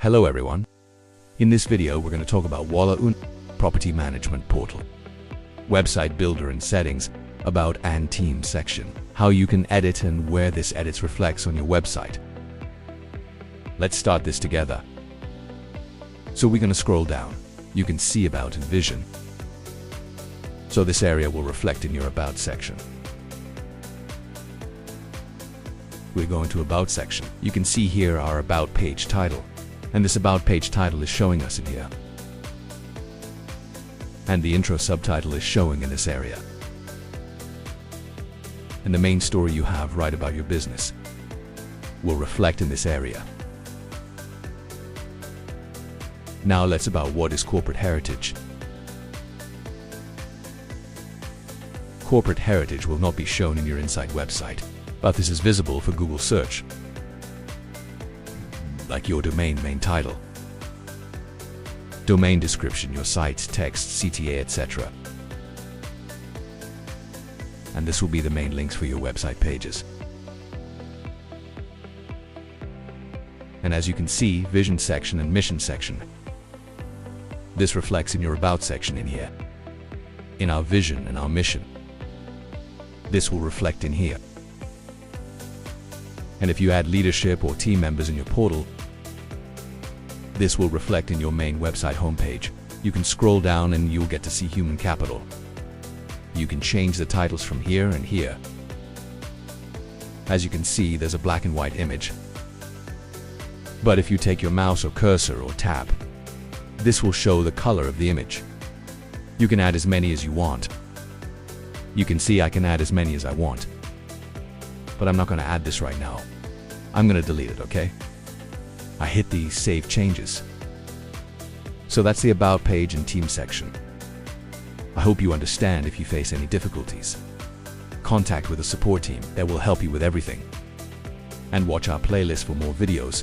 Hello everyone. In this video we're going to talk about Walla property management portal, website builder and settings, about and team section, how you can edit and where this edits reflects on your website. Let's start this together. So we're going to scroll down. You can see about and vision. So this area will reflect in your about section. We're going to about section. You can see here our about page title. And this about page title is showing us in here. And the intro subtitle is showing in this area. And the main story you have right about your business will reflect in this area. Now let's about what is corporate heritage. Corporate heritage will not be shown in your inside website, but this is visible for Google search. Like your domain main title, domain description, your site, text, CTA, etc. And this will be the main links for your website pages. And as you can see, vision section and mission section. This reflects in your about section in here. In our vision and our mission. This will reflect in here. And if you add leadership or team members in your portal, this will reflect in your main website homepage. You can scroll down and you'll get to see human capital. You can change the titles from here and here. As you can see, there's a black and white image. But if you take your mouse or cursor or tap, this will show the color of the image. You can add as many as you want. You can see I can add as many as I want. But I'm not going to add this right now. I'm going to delete it, okay? I hit the Save Changes. So that's the About page and Team section. I hope you understand. If you face any difficulties, contact with a support team that will help you with everything. And watch our playlist for more videos.